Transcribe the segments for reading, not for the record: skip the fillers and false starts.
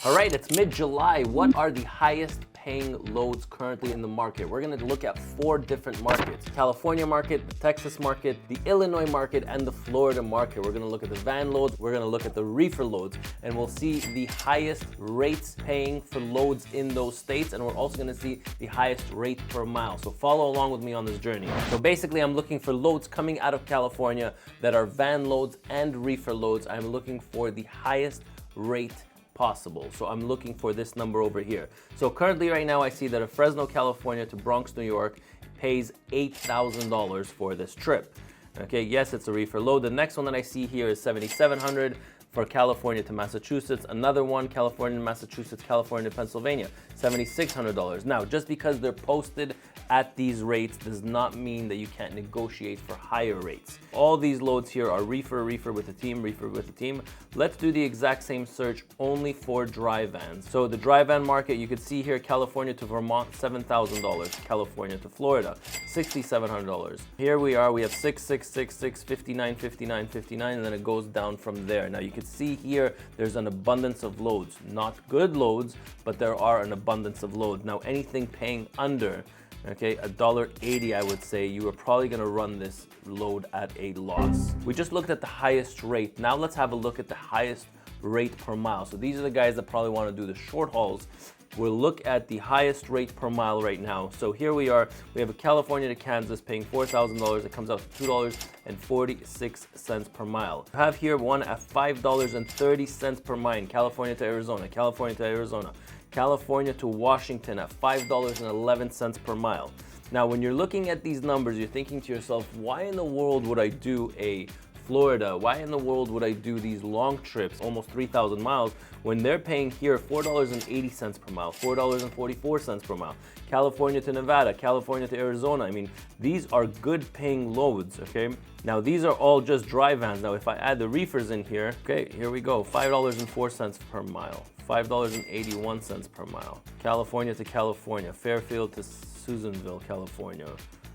All right, it's mid-July. What are the highest paying loads currently in the market? We're gonna look at 4 different markets: California market, the Texas market, the Illinois market, and the Florida market. We're gonna look at the van loads, we're gonna look at the reefer loads, and we'll see the highest rates paying for loads in those states, and we're also gonna see the highest rate per mile. So follow along with me on this journey. So basically, I'm looking for loads coming out of California that are van loads and reefer loads. I'm looking for the highest rate possible. So I'm looking for this number over here. So currently right now I see that a Fresno, California to Bronx, New York pays $8,000 for this trip. Okay, yes, it's a reefer load. The next one that I see here is $7,700 for California to Massachusetts. Another one, California to Massachusetts, California to Pennsylvania, $7,600. Now, just because they're posted at these rates does not mean that you can't negotiate for higher rates. All these loads here are reefer with a team, reefer with a team. Let's do the exact same search only for dry vans. So the dry van market, you can see here, California to Vermont, $7,000. California to Florida, $6,700. Here we are, we have 6,666, 59, 59, 59, and then it goes down from there. Now you can see here, there's an abundance of loads. Not good loads, but there are an abundance of loads. Now anything paying under, okay, $1.80, I would say, you are probably gonna run this load at a loss. We just looked at the highest rate. Now let's have a look at the highest rate per mile. So these are the guys that probably wanna do the short hauls. We'll look at the highest rate per mile right now. So here we are, we have a California to Kansas paying $4,000. It comes out to $2.46 per mile. I have here one at $5.30 per mile, California to Arizona, California to Arizona. California to Washington at $5.11 per mile. Now, when you're looking at these numbers, you're thinking to yourself, why in the world would I do a Florida? Why in the world would I do these long trips, almost 3,000 miles, when they're paying here $4.80 per mile, $4.44 per mile? California to Nevada, California to Arizona. I mean, these are good paying loads, okay? Now, these are all just dry vans. Now, if I add the reefers in here, okay, here we go, $5.04 per mile, $5.81 per mile. California to California, Fairfield to Susanville, California.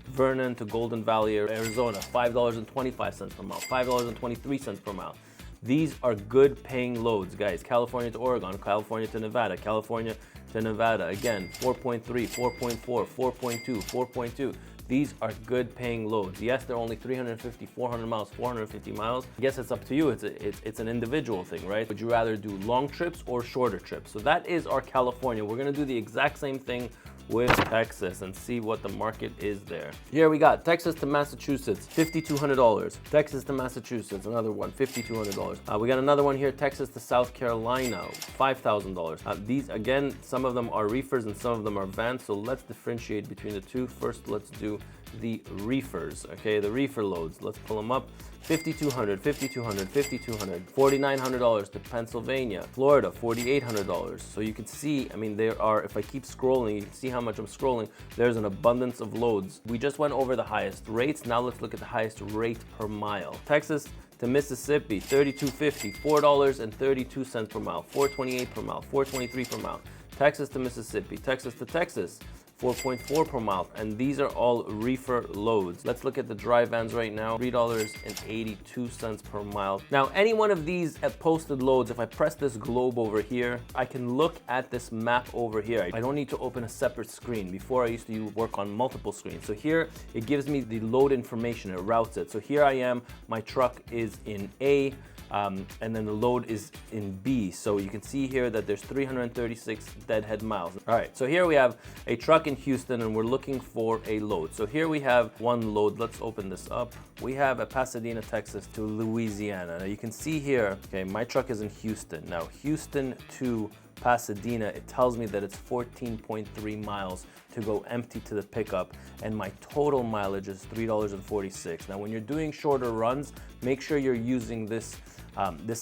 Vernon to Golden Valley, Arizona, $5.25 per mile, $5.23 per mile. These are good paying loads, guys. California to Oregon, California to Nevada, California to Nevada. Again, 4.3, 4.4, 4.2, 4.2. These are good paying loads. Yes, they're only 350, 400 miles, 450 miles. I guess it's up to you. It's an individual thing, right? Would you rather do long trips or shorter trips? So that is our California. We're gonna do the exact same thing with Texas and see what the market is there. Here we got Texas to Massachusetts, $5,200. Texas to Massachusetts, another one, $5,200. We got another one here, Texas to South Carolina, $5,000. These, again, some of them are reefers and some of them are vans, so let's differentiate between the two. First, let's do the reefers, okay, the reefer loads. Let's pull them up. $5,200, $5,200, $5,200, $4,900 to Pennsylvania. Florida, $4,800. So you can see, I mean, there are, if I keep scrolling, you can see how much I'm scrolling. There's an abundance of loads. We just went over the highest rates. Now let's look at the highest rate per mile. Texas to Mississippi, $32.50, $4.32 per mile, $4.28 per mile, $4.23 per mile. Texas to Mississippi, Texas to Texas, 4.4 per mile, and these are all reefer loads. Let's look at the dry vans right now, $3.82 per mile. Now, any one of these posted loads, if I press this globe over here, I can look at this map over here. I don't need to open a separate screen. Before, I used to work on multiple screens. So here, it gives me the load information, it routes it. So here I am, my truck is in A, and then the load is in B. So you can see here that there's 336 deadhead miles. All right, so here we have a truck in Houston and we're looking for a load. So here we have one load. Let's open this up. We have a Pasadena, Texas to Louisiana. Now you can see here, okay, my truck is in Houston. Now Houston to Pasadena, it tells me that it's 14.3 miles to go empty to the pickup, and my total mileage is $3.46. Now, when you're doing shorter runs, make sure you're using this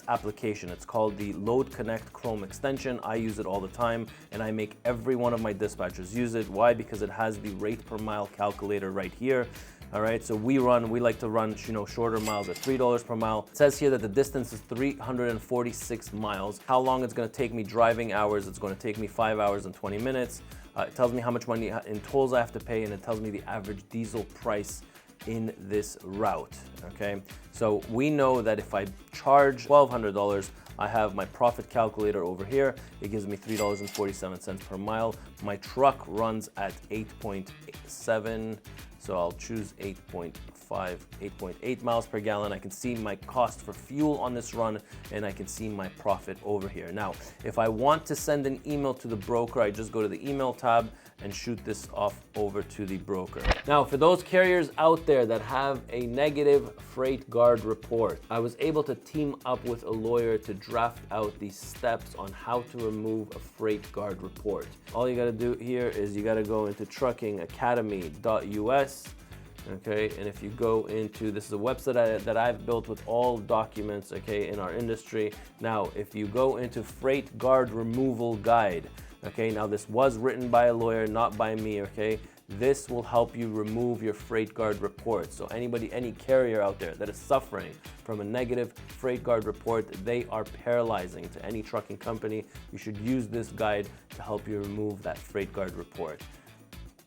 application. It's called the Load Connect Chrome extension. I use it all the time, and I make every one of my dispatchers use it. Why? Because it has the rate per mile calculator right here. All right, so we like to run, shorter miles at $3 per mile. It says here that the distance is 346 miles. How long it's gonna take me driving hours, it's gonna take me 5 hours and 20 minutes. It tells me how much money in tolls I have to pay, and it tells me the average diesel price in this route, okay? So we know that if I charge $1,200, I have my profit calculator over here. It gives me $3.47 per mile. My truck runs at 8.7, so I'll choose 8.8 miles per gallon. I can see my cost for fuel on this run, and I can see my profit over here. Now, if I want to send an email to the broker, I just go to the email tab and shoot this off over to the broker. Now, for those carriers out there that have a negative freight guard report, I was able to team up with a lawyer to draft out the steps on how to remove a freight guard report. All you gotta do here is you gotta go into truckingacademy.us. Okay, and if you go into, this is a website that I've built with all documents, okay, in our industry. Now, if you go into Freight Guard Removal Guide, okay, now this was written by a lawyer, not by me, okay? This will help you remove your freight guard report. So any carrier out there that is suffering from a negative freight guard report, they are paralyzing to any trucking company. You should use this guide to help you remove that freight guard report.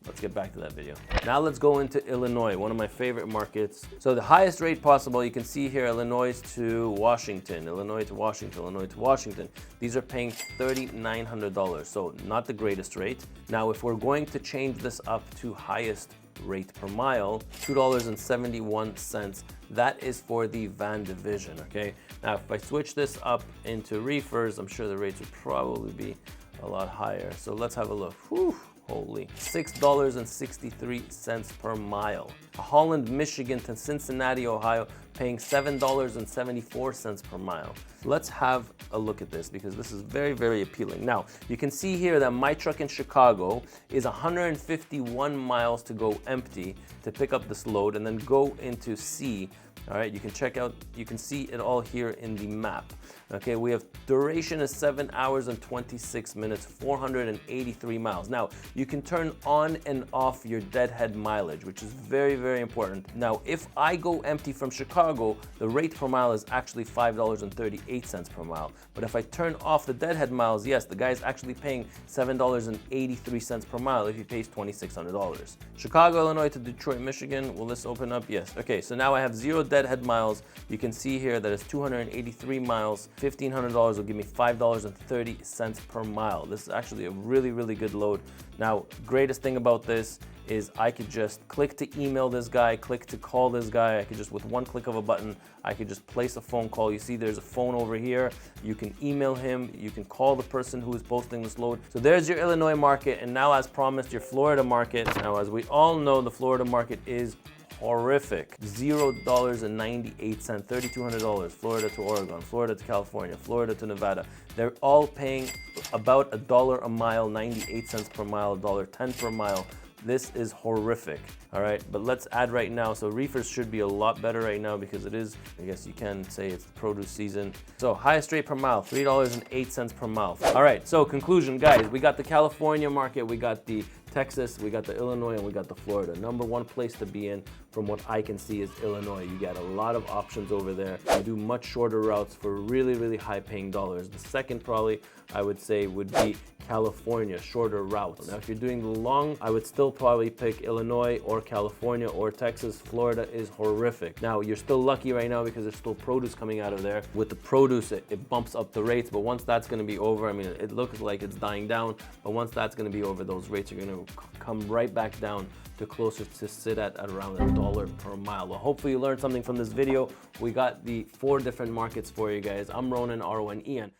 Let's get back to that video. Now let's go into Illinois, one of my favorite markets. So the highest rate possible, you can see here, Illinois to Washington, Illinois to Washington, Illinois to Washington. These are paying $3,900, so not the greatest rate. Now, if we're going to change this up to highest rate per mile, $2.71. That is for the van division, okay? Now, if I switch this up into reefers, I'm sure the rates would probably be a lot higher. So let's have a look. Whew. Holy, $6.63 per mile. Holland, Michigan to Cincinnati, Ohio, paying $7.74 per mile. Let's have a look at this because this is very, very appealing. Now, you can see here that my truck in Chicago is 151 miles to go empty to pick up this load and then go into C. All right, you can check out, you can see it all here in the map. Okay, we have duration is 7 hours and 26 minutes, 483 miles. Now, you can turn on and off your deadhead mileage, which is very, very important. Now, if I go empty from Chicago, the rate per mile is actually $5.38 per mile. But if I turn off the deadhead miles, yes, the guy is actually paying $7.83 per mile if he pays $2,600. Chicago, Illinois to Detroit, Michigan, will this open up? Yes. Okay, so now I have 0 deadhead miles. You can see here that it's 283 miles. $1,500 will give me $5.30 per mile. This is actually a really, really good load. Now, greatest thing about this is I could just click to email this guy, click to call this guy. I could just, with one click of a button, I could just place a phone call. You see there's a phone over here. You can email him. You can call the person who is posting this load. So there's your Illinois market. And now, as promised, your Florida market. Now, as we all know, the Florida market is horrific. $0.98, $3,200. Florida to Oregon, Florida to California, Florida to Nevada. They're all paying about $1 a mile, 98 cents per mile, $1.10 per mile. This is horrific. All right, but let's add right now. So reefers should be a lot better right now because it is, I guess you can say it's the produce season. So highest rate per mile, $3.08 per mile. All right, so conclusion, guys, we got the California market, we got the Texas, we got the Illinois, and we got the Florida. Number one place to be in, from what I can see, is Illinois. You got a lot of options over there. You do much shorter routes for really, really high paying dollars. The second probably, I would say, would be California, shorter routes. Now, if you're doing the long, I would still probably pick Illinois or California or Texas. Florida is horrific. Now, you're still lucky right now because there's still produce coming out of there. With the produce, it bumps up the rates, but once that's gonna be over, I mean, it looks like it's dying down, but once that's gonna be over, those rates are gonna come right back down to closer to sit at around $1 per mile. Well, hopefully you learned something from this video. We got the 4 different markets for you guys. I'm Ronen, R-O-N-E-N.